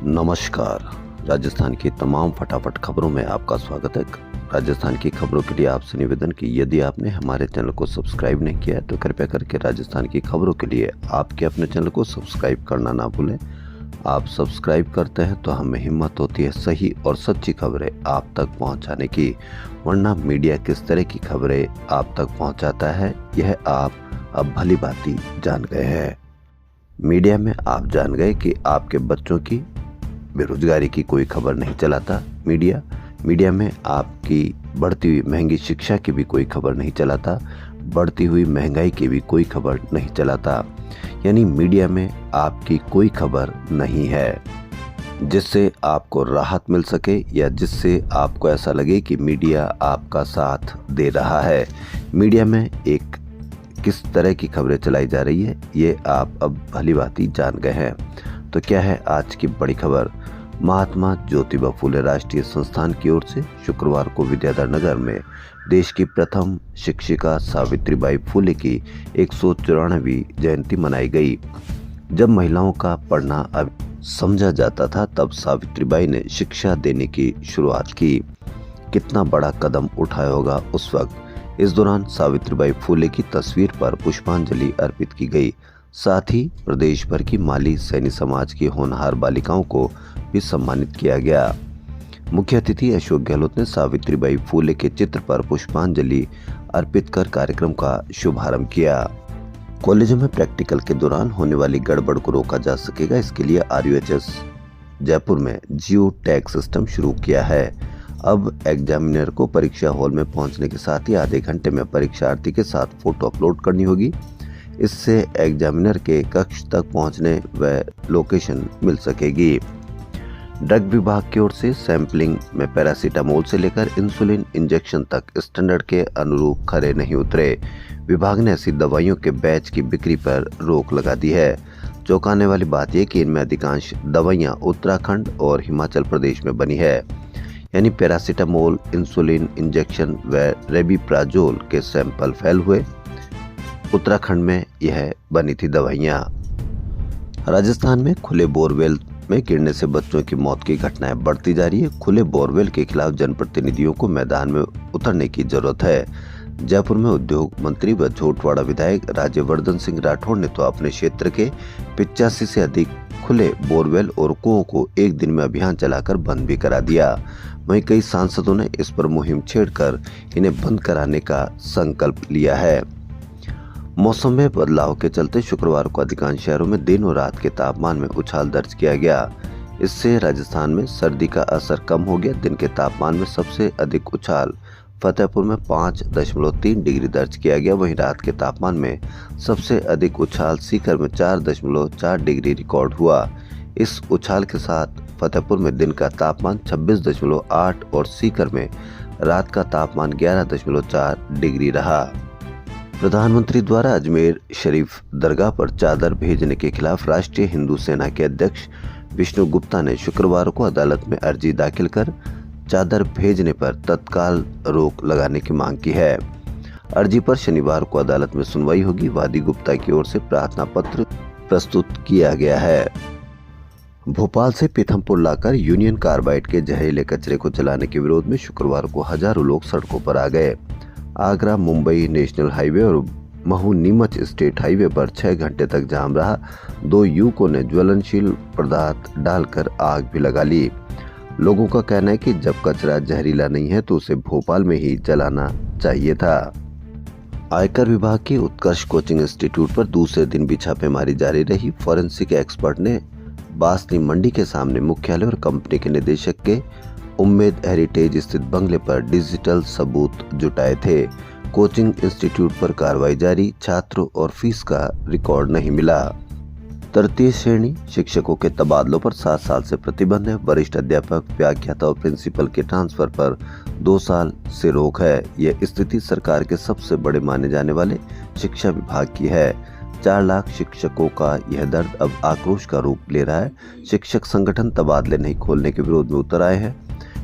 नमस्कार। राजस्थान की तमाम फटाफट खबरों में आपका स्वागत है। राजस्थान की खबरों के लिए आपसे निवेदन कि यदि आपने हमारे चैनल को सब्सक्राइब नहीं किया है तो कृपया करके राजस्थान की खबरों के लिए आपके अपने चैनल को सब्सक्राइब करना ना भूलें। आप सब्सक्राइब करते हैं तो हमें हिम्मत होती है सही और सच्ची खबरें आप तक पहुंचाने की, वरना मीडिया किस तरह की खबरें आप तक पहुंचाता है यह आप अब भली भांति जान गए हैं। मीडिया में आप जान गए कि आपके बच्चों की बेरोजगारी की कोई खबर नहीं चलाता मीडिया में आपकी बढ़ती हुई महंगी शिक्षा की भी कोई खबर नहीं चलाता, बढ़ती हुई महंगाई की भी कोई खबर नहीं चलाता। यानी मीडिया में आपकी कोई खबर नहीं है जिससे आपको राहत मिल सके या जिससे आपको ऐसा लगे कि मीडिया आपका साथ दे रहा है। मीडिया में एक किस तरह की खबरें चलाई जा रही है ये आप अब भली भांति जान गए हैं। तो क्या है आज की बड़ी खबर? महात्मा ज्योतिबा फुले राष्ट्रीय संस्थान की ओर से शुक्रवार को विद्याधर नगर में देश की प्रथम शिक्षिका सावित्रीबाई फुले की 194वीं जयंती मनाई गई। जब महिलाओं का पढ़ना अब समझा जाता था तब सावित्रीबाई ने शिक्षा देने की शुरुआत की। कितना बड़ा कदम उठाया होगा उस वक्त। इस दौरान सावित्रीबाई फुले की तस्वीर पर पुष्पांजलि अर्पित की गई। साथ ही प्रदेश भर की माली सैनी समाज की होनहार बालिकाओं को भी सम्मानित किया गया। मुख्य अतिथि अशोक गहलोत ने सावित्रीबाई फुले के चित्र पर पुष्पांजलि अर्पित कर कार्यक्रम का शुभारंभ किया। कॉलेजों में प्रैक्टिकल के दौरान होने वाली गड़बड़ को रोका जा सकेगा, इसके लिए RUHS जयपुर में जियो टैग सिस्टम शुरू किया है। अब एग्जामिनर को परीक्षा हॉल में पहुंचने के साथ ही आधे घंटे में परीक्षार्थी के साथ फोटो अपलोड करनी होगी। इससे एग्जामिनर के कक्ष तक पहुंचने व लोकेशन मिल सकेगी। ड्रग विभाग की ओर से सैंपलिंग में पैरासीटामोल से लेकर इंसुलिन इंजेक्शन तक स्टैंडर्ड के अनुरूप खरे नहीं उतरे। विभाग ने ऐसी दवाइयों के बैच की बिक्री पर रोक लगा दी है। चौंकाने वाली बात यह कि इनमें अधिकांश दवाइयां उत्तराखंड और हिमाचल प्रदेश में बनी है। यानी पैरासीटामोल, इंसुलिन इंजेक्शन व रेबिप्राजोल के सैंपल फेल हुए। उत्तराखंड में यह बनी थी दवाइयां। राजस्थान में खुले बोरवेल में गिरने से बच्चों की मौत की घटनाएं बढ़ती जा रही है। खुले बोरवेल के खिलाफ जनप्रतिनिधियों को मैदान में उतरने की जरूरत है। जयपुर में उद्योग मंत्री व झोटवाड़ा विधायक राज्यवर्धन सिंह राठौड़ ने तो अपने क्षेत्र के 85 से अधिक खुले बोरवेल और कुओं को एक दिन में अभियान चलाकर बंद भी करा दिया। वहीं कई सांसदों ने इस पर मुहिम छेड़कर इन्हें बंद कराने का संकल्प लिया है। मौसम में बदलाव के चलते शुक्रवार को अधिकांश शहरों में दिन और रात के तापमान में उछाल दर्ज किया गया। इससे राजस्थान में सर्दी का असर कम हो गया। दिन के तापमान में सबसे अधिक उछाल फतेहपुर में 5.3 डिग्री दर्ज किया गया। वहीं रात के तापमान में सबसे अधिक उछाल सीकर में 4.4 डिग्री रिकॉर्ड हुआ। इस उछाल के साथ फतेहपुर में दिन का तापमान 26.8 और सीकर में रात का तापमान 11.4 डिग्री रहा। प्रधानमंत्री द्वारा अजमेर शरीफ दरगाह पर चादर भेजने के खिलाफ राष्ट्रीय हिंदू सेना के अध्यक्ष विष्णु गुप्ता ने शुक्रवार को अदालत में अर्जी दाखिल कर चादर भेजने पर तत्काल रोक लगाने की मांग की है। अर्जी पर शनिवार को अदालत में सुनवाई होगी। वादी गुप्ता की ओर से प्रार्थना पत्र प्रस्तुत किया गया है। भोपाल से पीथमपुर लाकर यूनियन कार्बाइड के जहरीले कचरे को जलाने के विरोध में शुक्रवार को हजारों लोग सड़कों पर आ गए। आगरा मुंबई नेशनल हाईवे और महू नीमच स्टेट हाईवे पर 6 घंटे तक जाम रहा। 2 युवकों ने ज्वलनशील पदार्थ डालकर आग भी लगा ली। लोगों का कहना है कि जब कचरा जहरीला नहीं है तो उसे भोपाल में ही जलाना चाहिए था। आयकर विभाग की उत्कर्ष कोचिंग इंस्टीट्यूट पर दूसरे दिन भी छापेमारी जारी रही। फॉरेंसिक एक्सपर्ट ने बासनी मंडी के सामने मुख्यालय और कंपनी के निदेशक के उम्मेद हेरिटेज स्थित बंगले पर डिजिटल सबूत जुटाए थे। कोचिंग इंस्टीट्यूट पर कार्रवाई जारी। छात्रों और फीस का रिकॉर्ड नहीं मिला। तृतीय श्रेणी शिक्षकों के तबादलों पर 7 साल से प्रतिबंध है। वरिष्ठ अध्यापक, व्याख्याता और प्रिंसिपल के ट्रांसफर पर 2 साल से रोक है। यह स्थिति सरकार के सबसे बड़े माने जाने वाले शिक्षा विभाग की है। 4 लाख शिक्षकों का यह दर्द अब आक्रोश का रूप ले रहा है। शिक्षक संगठन तबादले नहीं खोलने के विरोध में उतर आए हैं।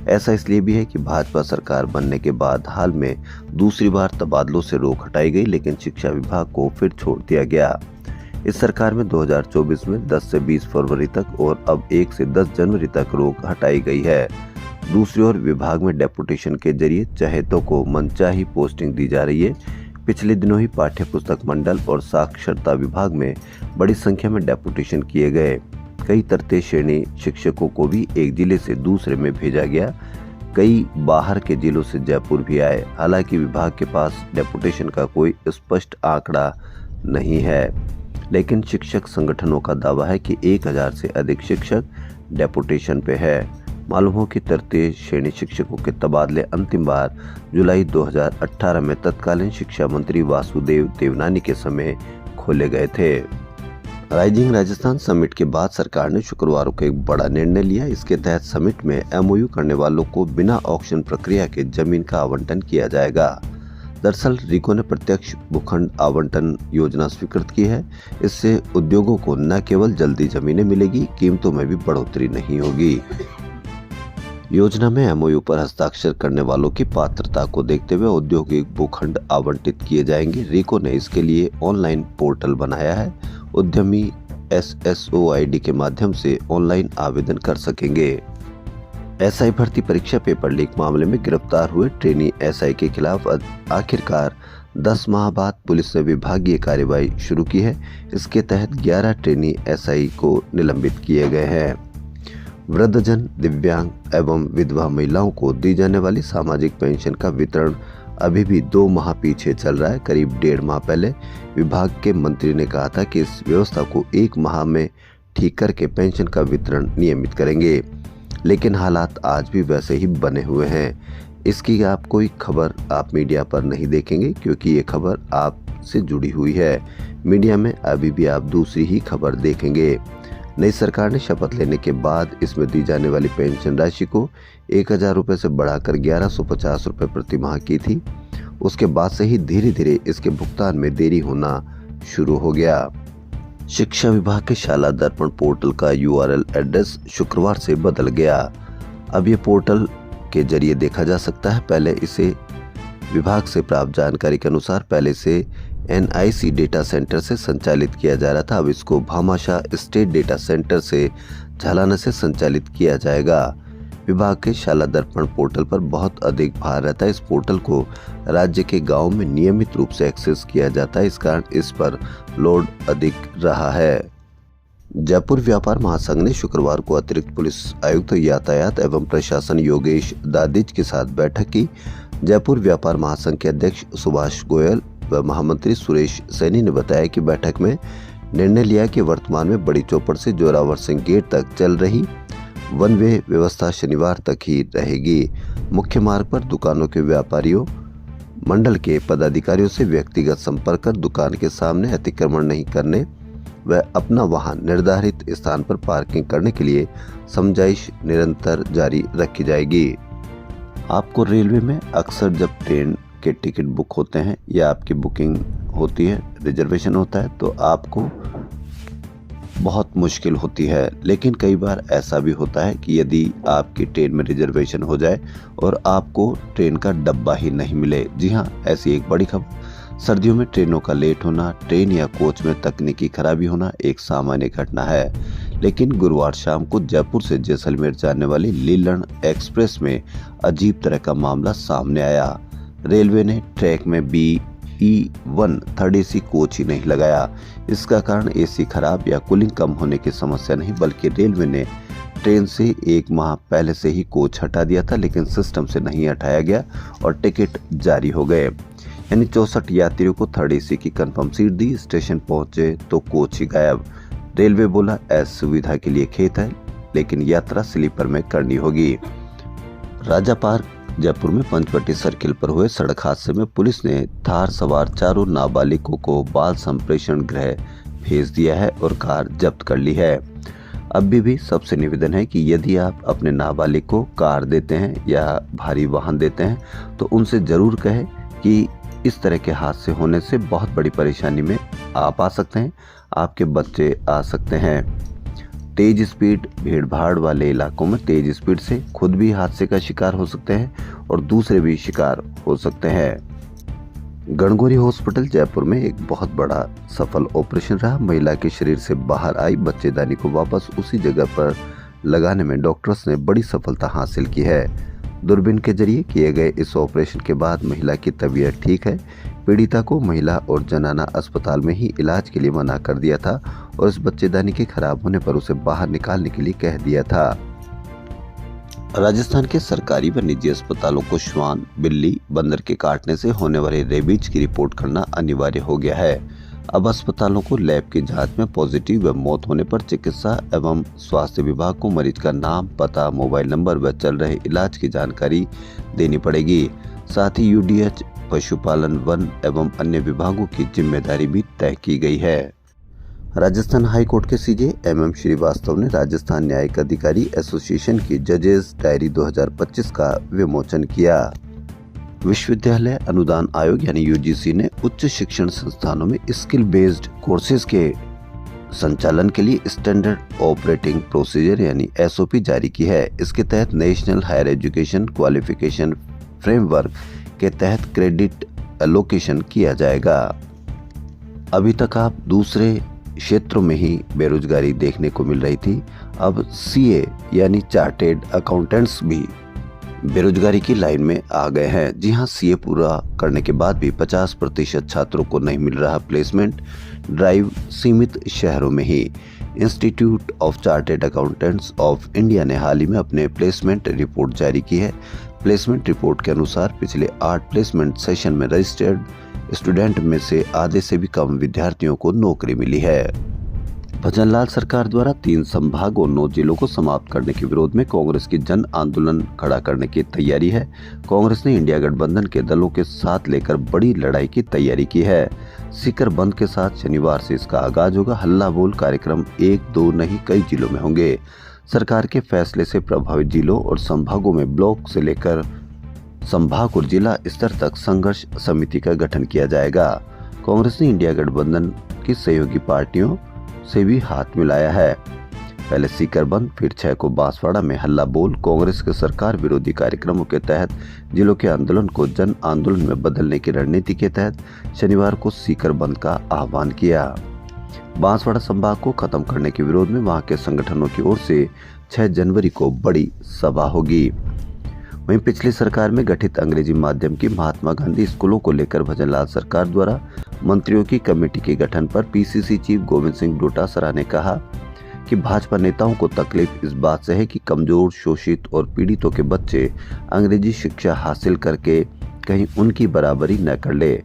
ऐसा इसलिए भी है कि भाजपा सरकार बनने के बाद हाल में दूसरी बार तबादलों से रोक हटाई गई, लेकिन शिक्षा विभाग को फिर छोड़ दिया गया। इस सरकार में 2024 में 10 से 20 फरवरी तक और अब 1 से 10 जनवरी तक रोक हटाई गई है। दूसरी ओर विभाग में डेपुटेशन के जरिए चहेतों को मनचाही पोस्टिंग दी जा रही है। पिछले दिनों ही पाठ्य पुस्तक मंडल और साक्षरता विभाग में बड़ी संख्या में डेपुटेशन किए गए। कई तृतीय श्रेणी शिक्षकों को भी एक जिले से दूसरे में भेजा गया। कई बाहर के जिलों से जयपुर भी आए। हालांकि विभाग के पास डेपुटेशन का कोई स्पष्ट आंकड़ा नहीं है, लेकिन शिक्षक संगठनों का दावा है कि 1000 से अधिक शिक्षक डेपुटेशन पे है। मालूम हो कि तृतीय श्रेणी शिक्षकों के तबादले अंतिम बार जुलाई 2018 में तत्कालीन शिक्षा मंत्री वासुदेव देवनानी के समय खोले गए थे। राइजिंग राजस्थान समिट के बाद सरकार ने शुक्रवार को एक बड़ा निर्णय लिया। इसके तहत समिट में एमओयू करने वालों को बिना ऑक्शन प्रक्रिया के जमीन का आवंटन किया जाएगा। दरअसल रीको ने प्रत्यक्ष भूखंड आवंटन योजना स्वीकृत की है। इससे उद्योगों को न केवल जल्दी जमीनें मिलेगी, कीमतों में भी बढ़ोतरी नहीं होगी। योजना में एमओयू पर हस्ताक्षर करने वालों की पात्रता को देखते हुए औद्योगिक भूखंड आवंटित किए जाएंगे। रीको ने इसके लिए ऑनलाइन पोर्टल बनाया है। उद्यमी SSOID के माध्यम से ऑनलाइन आवेदन कर सकेंगे। SI भर्ती परीक्षा पेपर लीक मामले में गिरफ्तार हुए ट्रेनी SI के खिलाफ आखिरकार 10 माह बाद पुलिस ने विभागीय कार्रवाई शुरू की है। इसके तहत 11 ट्रेनी SI को निलंबित किए गए हैं। वृद्धजन, दिव्यांग एवं विधवा महिलाओं को दी जाने वाली सामाजिक पेंशन का वितरण अभी भी 2 माह पीछे चल रहा है। करीब 1.5 माह पहले विभाग के मंत्री ने कहा था कि इस व्यवस्था को 1 माह में ठीक करके पेंशन का वितरण नियमित करेंगे, लेकिन हालात आज भी वैसे ही बने हुए हैं। इसकी आप कोई खबर आप मीडिया पर नहीं देखेंगे, क्योंकि ये खबर आपसे जुड़ी हुई है। मीडिया में अभी भी आप दूसरी ही खबर देखेंगे। नई सरकार ने शपथ लेने के बाद इसमें दी जाने वाली पेंशन राशि को 1000 रुपये से बढ़ाकर 1150 रुपये प्रति माह की थी। उसके बाद से ही धीरे धीरे इसके भुगतान में देरी होना शुरू हो गया। शिक्षा विभाग के शाला दर्पण पोर्टल का URL एड्रेस शुक्रवार से बदल गया। अब ये पोर्टल के जरिए देखा जा सकता है। पहले इसे विभाग से प्राप्त जानकारी के अनुसार पहले से NIC डेटा सेंटर से संचालित किया जा रहा था। अब इसको भामाशाह स्टेट डेटा सेंटर से झालाना से संचालित किया जाएगा। विभाग के शाला दर्पण पोर्टल पर बहुत अधिक भार रहता है। इस पोर्टल को राज्य के गांव में नियमित रूप से एक्सेस किया जाता है, इस कारण इस पर लोड अधिक रहा है। जयपुर व्यापार महासंघ ने शुक्रवार को अतिरिक्त पुलिस आयुक्त यातायात एवं प्रशासन योगेश दादिज के साथ बैठक की। जयपुर व्यापार महासंघ के अध्यक्ष सुभाष गोयल व महामंत्री सुरेश सैनी ने बताया कि बैठक में निर्णय लिया कि वर्तमान में बड़ी चौपड़ से जोरावर सिंह गेट तक चल रही वन वे व्यवस्था शनिवार तक ही रहेगी। मुख्य मार्ग पर दुकानों के व्यापारियों, मंडल के पदाधिकारियों से व्यक्तिगत संपर्क कर दुकान के सामने अतिक्रमण नहीं करने व अपना वाहन निर्धारित स्थान पर पार्किंग करने के लिए समझाइश निरंतर जारी रखी जाएगी। आपको रेलवे में अक्सर जब ट्रेन के टिकट बुक होते हैं या आपकी बुकिंग होती है, रिजर्वेशन होता है, तो आपको बहुत मुश्किल होती है। लेकिन कई बार ऐसा भी होता है कि यदि आपकी ट्रेन में रिजर्वेशन हो जाए और आपको ट्रेन का डब्बा ही नहीं मिले। जी हाँ, ऐसी एक बड़ी खबर। सर्दियों में ट्रेनों का लेट होना, ट्रेन या कोच में तकनीकी खराबी होना एक सामान्य घटना है। लेकिन गुरुवार शाम को जयपुर से जैसलमेर जाने वाली लीलण एक्सप्रेस में अजीब तरह का मामला सामने आया। रेलवे ने ट्रैक में BE1 थर्ड AC कोच ही नहीं लगाया। इसका कारण AC खराब या कूलिंग कम होने की समस्या नहीं, बल्कि रेलवे ने ट्रेन से 1 माह पहले से ही कोच हटा दिया था, लेकिन सिस्टम से नहीं हटाया गया और टिकट जारी हो गए। यानी 64 यात्रियों को थर्ड AC की कंफर्म सीट दी। स्टेशन पहुंचे तो कोच ही गायब। रेलवे बोला सुविधा के लिए खेत है, लेकिन यात्रा स्लीपर में करनी होगी। राजा पार्क जयपुर में पंचवटी सर्किल पर हुए सड़क हादसे में पुलिस ने थार सवार 4 नाबालिगों को बाल संप्रेषण गृह भेज दिया है और कार जब्त कर ली है। अब भी सबसे निवेदन है कि यदि आप अपने नाबालिग को कार देते हैं या भारी वाहन देते हैं तो उनसे जरूर कहें कि इस तरह के हादसे होने से बहुत बड़ी परेशानी में आप आ सकते हैं, आपके बच्चे आ सकते हैं। तेज स्पीड, भीड़ भाड़ वाले इलाकों में तेज स्पीड से खुद भी हादसे का शिकार हो सकते हैं और दूसरे भी शिकार हो सकते हैं। गणगौरी हॉस्पिटल जयपुर में एक बहुत बड़ा सफल ऑपरेशन रहा। महिला के शरीर से बाहर आई बच्चेदानी को वापस उसी जगह पर लगाने में डॉक्टर्स ने बड़ी सफलता हासिल की है। दूरबीन के जरिए किए गए इस ऑपरेशन के बाद महिला की तबीयत ठीक है। पीड़िता को महिला और जनाना अस्पताल में ही इलाज के लिए मना कर दिया था और इस बच्चेदानी के खराब होने पर उसे बाहर निकालने के लिए कह दिया था। राजस्थान के सरकारी व निजी अस्पतालों को श्वान, बिल्ली, बंदर के काटने से होने वाले रेबीज की रिपोर्ट करना अनिवार्य हो गया है। अब अस्पतालों को लैब की जांच में पॉजिटिव व मौत होने पर चिकित्सा एवं स्वास्थ्य विभाग को मरीज का नाम, पता, मोबाइल नंबर व चल रहे इलाज की जानकारी देनी पड़ेगी। साथ ही यूडीएच, पशुपालन, वन एवं अन्य विभागों की जिम्मेदारी भी तय की गई है। राजस्थान हाई कोर्ट के सीजे MM श्रीवास्तव ने राजस्थान न्यायिक अधिकारी एसोसिएशन की जजेस डायरी 2025 का विमोचन किया। विश्वविद्यालय अनुदान आयोग यानी UGC ने उच्च शिक्षण संस्थानों में स्किल बेस्ड कोर्सेज के संचालन के लिए स्टैंडर्ड ऑपरेटिंग प्रोसीजर यानी SOP जारी की है। इसके तहत national higher education qualification framework के तहत क्रेडिट एलोकेशन किया जाएगा। अभी तक आप दूसरे क्षेत्रों में ही बेरोजगारी देखने को मिल रही थी। अब CA यानी चार्टेड अकाउंटेंट्स भी बेरोजगारी की लाइन में आ गए हैं। जी हां, CA पूरा करने के बाद भी 50% छात्रों को नहीं मिल रहा प्लेसमेंट ड्राइव। सीमित शहरों में ही institute of chartered accountants of India ने हाल ही में अपने प्लेसमेंट रिपोर्ट जारी की है। प्लेसमेंट रिपोर्ट के अनुसार पिछले 8 प्लेसमेंट सेशन में रजिस्टर्ड स्टूडेंट में से आधे से भी कम विद्यार्थियों को नौकरी मिली है। भजनलाल सरकार द्वारा 3 संभाग और 9 जिलों को समाप्त करने के विरोध में कांग्रेस की जन आंदोलन खड़ा करने की तैयारी है। कांग्रेस ने इंडिया गठबंधन के दलों के साथ लेकर बड़ी लड़ाई की तैयारी की है। सीकर बंद के साथ शनिवार से इसका आगाज होगा। हल्ला बोल कार्यक्रम 1-2 नहीं कई जिलों में होंगे। सरकार के फैसले से प्रभावित जिलों और संभागों में ब्लॉक से लेकर संभाग और जिला स्तर तक संघर्ष समिति का गठन किया जाएगा। कांग्रेस ने इंडिया गठबंधन की सहयोगी पार्टियों से भी हाथ मिलाया है। पहले सीकर बंद, फिर 6 को बांसवाड़ा में हल्ला बोल। कांग्रेस के सरकार विरोधी कार्यक्रमों के तहत जिलों के आंदोलन को जन आंदोलन में बदलने की रणनीति के तहत शनिवार को सीकर बंद का आह्वान किया। बांसवाड़ा संभाग को खत्म करने के विरोध में वहां के संगठनों की ओर से 6 जनवरी को बड़ी सभा होगी। वहीं पिछली सरकार में गठित अंग्रेजी माध्यम की महात्मा गांधी स्कूलों को लेकर भजनलाल सरकार द्वारा मंत्रियों की कमेटी के गठन पर PCC चीफ गोविंद सिंह डोटासरा ने कहा कि भाजपा नेताओं को तकलीफ इस बात से है कि कमजोर, शोषित और पीड़ितों के बच्चे अंग्रेजी शिक्षा हासिल करके कहीं उनकी बराबरी न कर ले।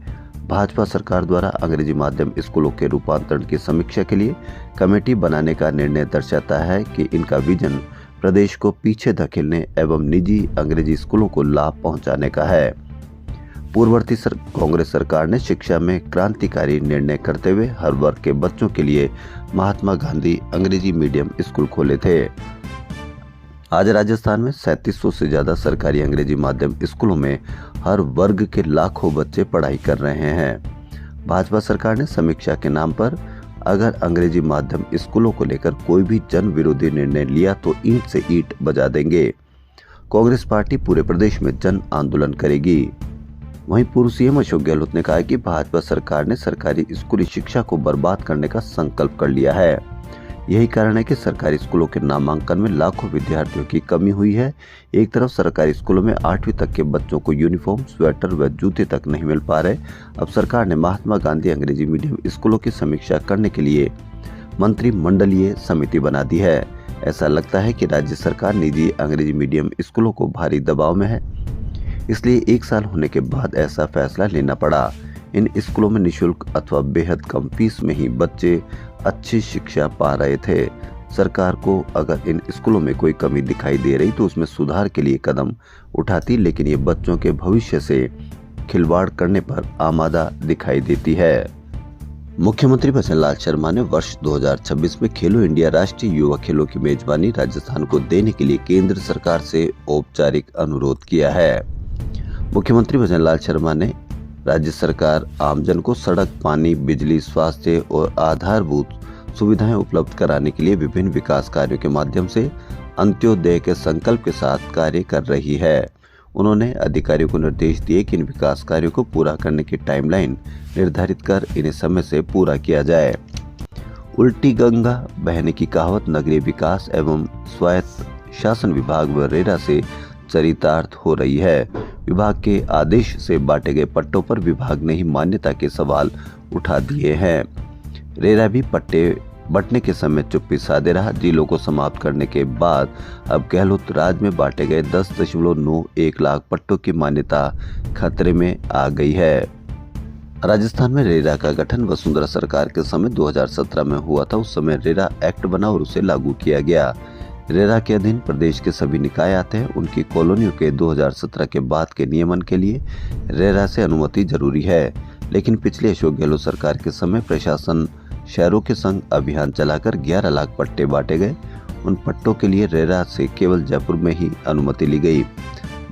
भाजपा सरकार द्वारा अंग्रेजी माध्यम स्कूलों के रूपांतरण की समीक्षा के लिए कमेटी बनाने का निर्णय दर्शाता है कि इनका विजन प्रदेश को पीछे धकेलने एवं निजी अंग्रेजी स्कूलों को लाभ पहुंचाने का है। पूर्ववर्ती कांग्रेस सरकार ने शिक्षा में क्रांतिकारी निर्णय करते हुए हर वर्ग के बच्चों के लिए महात्मा गांधी अंग्रेजी मीडियम स्कूल खोले थे। आज राजस्थान में 3700 से ज्यादा सरकारी अंग्रेजी माध्यम स्कूलों में हर वर्ग के लाखों बच्चे पढ़ाई कर रहे हैं। भाजपा सरकार ने समीक्षा के नाम पर अगर अंग्रेजी माध्यम स्कूलों को लेकर कोई भी जन विरोधी निर्णय लिया तो ईंट से ईंट बजा देंगे। कांग्रेस पार्टी पूरे प्रदेश में जन आंदोलन करेगी। वहीं पूर्व CM अशोक गहलोत ने कहा कि भाजपा सरकार ने सरकारी स्कूली शिक्षा को बर्बाद करने का संकल्प कर लिया है। यही कारण है कि सरकारी स्कूलों के नामांकन में लाखों विद्यार्थियों की कमी हुई है। एक तरफ सरकारी स्कूलों में 8वीं तक के बच्चों को यूनिफॉर्म, स्वेटर व जूते तक नहीं मिल पा रहे। अब सरकार ने महात्मा गांधी अंग्रेजी मीडियम स्कूलों की समीक्षा करने के लिए मंत्रिमंडलीय समिति बना दी है। ऐसा लगता है कि राज्य सरकार निजी अंग्रेजी मीडियम स्कूलों को भारी दबाव में है, इसलिए 1 साल होने के बाद ऐसा फैसला लेना पड़ा। इन स्कूलों में निःशुल्क अथवा बेहद कम फीस में ही बच्चे अच्छी शिक्षा पा रहे थे। सरकार को अगर इन स्कूलों में कोई कमी दिखाई दे रही तो उसमें सुधार के लिए कदम उठाती, लेकिन ये बच्चों के भविष्य से खिलवाड़ करने पर आमादा दिखाई देती है। मुख्यमंत्री भजनलाल शर्मा ने वर्ष 2026 में खेलो इंडिया राष्ट्रीय युवा खेलों की मेजबानी राजस्थान को देने के लिए केंद्र सरकार से औपचारिक अनुरोध किया है। मुख्यमंत्री भजनलाल शर्मा ने राज्य सरकार आमजन को सड़क, पानी, बिजली, स्वास्थ्य और आधारभूत सुविधाएं उपलब्ध कराने के लिए विभिन्न विकास कार्यों के माध्यम से अंत्योदय के संकल्प के साथ कार्य कर रही है। उन्होंने अधिकारियों को निर्देश दिए कि इन विकास कार्यों को पूरा करने की टाइमलाइन निर्धारित कर इन्हें समय से पूरा किया जाए। उल्टी गंगा बहने की कहावत नगरीय विकास एवं स्वायत्त शासन विभाग व रेरा से चरितार्थ हो रही है। विभाग के आदेश से बांटे गए पट्टों पर विभाग ने ही मान्यता के सवाल उठा दिए हैं। रेरा भी पट्टे बंटने के समय चुप्पी साधे रहा। जिलों को समाप्त करने के बाद अब गहलोत राज में बांटे गए 10.91 लाख पट्टों की मान्यता खतरे में आ गई है। राजस्थान में रेरा का गठन वसुंधरा सरकार के समय 2017 में हुआ था। उस समय रेरा एक्ट बना और उसे लागू किया गया। रेरा के अधीन प्रदेश के सभी निकाय आते हैं। उनकी कॉलोनियों के 2017 के बाद के नियमन के लिए रेरा से अनुमति जरूरी है, लेकिन पिछले अशोक गहलोत सरकार के समय प्रशासन शहरों के संग अभियान चलाकर 11 लाख पट्टे बांटे गए। उन पट्टों के लिए रेरा से केवल जयपुर में ही अनुमति ली गई,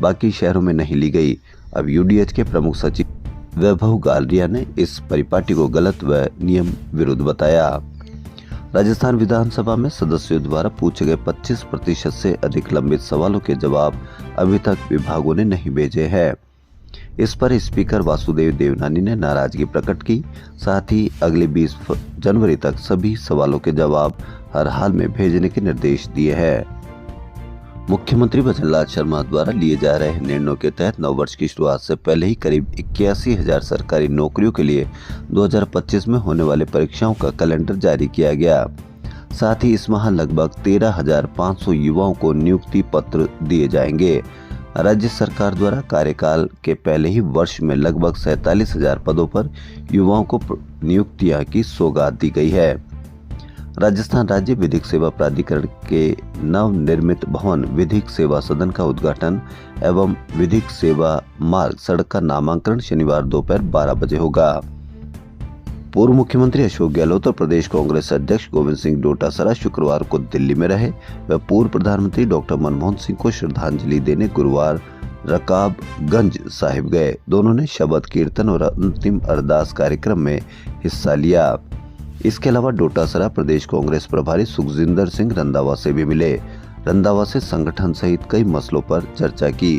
बाकी शहरों में नहीं ली गई। अब यूडीएच के प्रमुख सचिव वैभव गालरिया ने इस परिपाटी को गलत व नियम विरुद्ध बताया। राजस्थान विधानसभा में सदस्यों द्वारा पूछे गए 25% से अधिक लंबित सवालों के जवाब अभी तक विभागों ने नहीं भेजे हैं। इस पर स्पीकर वासुदेव देवनानी ने नाराजगी प्रकट की। साथ ही अगले 20 जनवरी तक सभी सवालों के जवाब हर हाल में भेजने के निर्देश दिए हैं। मुख्यमंत्री भजनलाल शर्मा द्वारा लिए जा रहे निर्णयों के तहत नववर्ष की शुरुआत से पहले ही करीब 81,000 सरकारी नौकरियों के लिए 2025 में होने वाले परीक्षाओं का कैलेंडर जारी किया गया। साथ ही इस माह लगभग 13,500 युवाओं को नियुक्ति पत्र दिए जाएंगे। राज्य सरकार द्वारा कार्यकाल के पहले ही वर्ष में लगभग 47,000 पदों पर युवाओं को नियुक्तियां की सौगात दी गई है। राजस्थान राज्य विधिक सेवा प्राधिकरण के नवनिर्मित भवन विधिक सेवा सदन का उद्घाटन एवं विधिक सेवा मार्ग सड़क का नामांकन शनिवार दोपहर 12 बजे होगा। पूर्व मुख्यमंत्री अशोक गहलोत और प्रदेश कांग्रेस अध्यक्ष गोविंद सिंह डोटासरा शुक्रवार को दिल्ली में रहे। वह पूर्व प्रधानमंत्री डॉक्टर मनमोहन सिंह को श्रद्धांजलि देने गुरुवार रकाबगंज साहिब गए। दोनों ने शबद कीर्तन और अंतिम अरदास कार्यक्रम में हिस्सा लिया। इसके अलावा डोटासरा प्रदेश कांग्रेस प्रभारी सुखजिंदर सिंह रंधावा से भी मिले। रंधावा से संगठन सहित कई मसलों पर चर्चा की।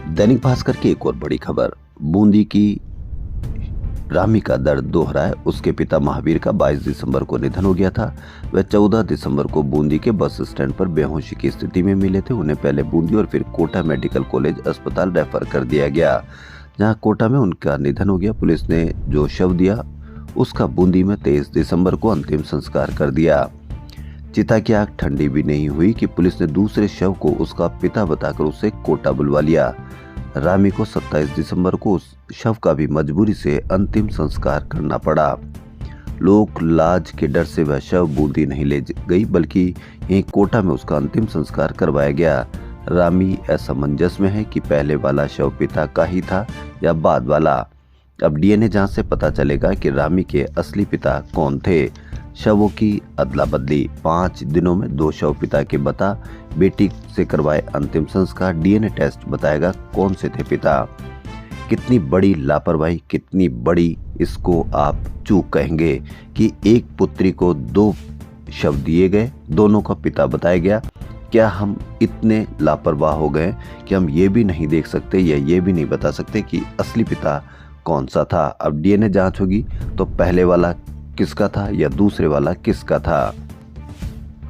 दैनिक भास्कर की एक और बड़ी खबर, बूंदी की रामी का दर्द दोहराए। उसके पिता महावीर का 22 दिसंबर को निधन हो गया था। वह 14 दिसंबर को बूंदी के बस स्टैंड पर बेहोशी की स्थिति में मिले थे। उन्हें पहले बूंदी और फिर कोटा मेडिकल कॉलेज अस्पताल रेफर कर दिया गया, जहां कोटा में उनका निधन हो गया। पुलिस ने जो शव दिया उसका बूंदी में 23 दिसंबर को अंतिम संस्कार कर दिया। चिता की आग ठंडी भी नहीं हुई कि पुलिस ने दूसरे शव को उसका पिता बताकर उसे कोटा बुलवा लिया। रामी को 27 दिसंबर को उस शव का भी मजबूरी से अंतिम संस्कार करना पड़ा। लोक लाज के डर से वह शव बूंदी नहीं ले गई, बल्कि यहीं कोटा में उसका अंतिम संस्कार करवाया गया। रामी असमंजस में है कि पहले वाला शव पिता का ही था या बाद वाला। अब डीएनए जांच से पता चलेगा कि रामी के असली पिता कौन थे। शवों की अदला बदली, 5 दिनों में 2 शव पिता के बता बेटी से करवाए अंतिम संस्कार। डीएनए टेस्ट बताएगा कौन से थे पिता। कितनी बड़ी लापरवाही, कितनी बड़ी इसको आप चूक कहेंगे कि एक पुत्री को 2 शव दिए गए, दोनों का पिता बताया गया। क्या हम इतने लापरवाह हो गए कि हम ये भी नहीं देख सकते या ये भी नहीं बता सकते कि असली पिता कौन सा था। अब डीएनए जांच होगी तो पहले वाला किसका था या दूसरे वाला किसका था।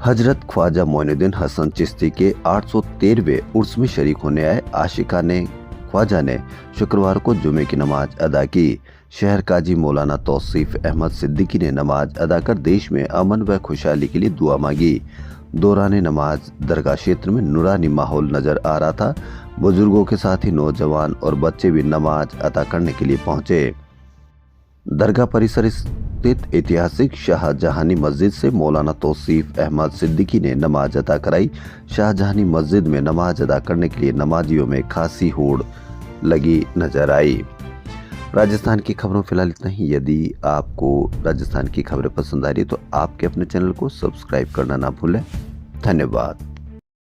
हजरत ख्वाजा मोइनुद्दीन हसन चिश्ती के 813वें उर्स में शरीक होने आए आशिका ने ख्वाजा ने शुक्रवार को जुमे की नमाज अदा की। शहर काजी मौलाना तौसीफ अहमद सिद्दीकी ने नमाज अदा कर देश में अमन व खुशहाली के लिए दुआ मांगी। दौरान नमाज दरगाह क्षेत्र में नूरानी माहौल नजर आ रहा था। बुजुर्गों के साथ ही नौजवान और बच्चे भी नमाज अदा करने के लिए पहुंचे। दरगाह परिसर स्थित ऐतिहासिक शाहजहानी मस्जिद से मौलाना तौसीफ अहमद सिद्दीकी ने नमाज अदा कराई। शाहजहानी मस्जिद में नमाज अदा करने के लिए नमाजियों में खासी होड़ लगी नजर आई। राजस्थान की खबरों फिलहाल इतना ही। यदि आपको राजस्थान की खबरें पसंद आ रही तो आपके अपने चैनल को सब्सक्राइब करना ना भूलें। धन्यवाद।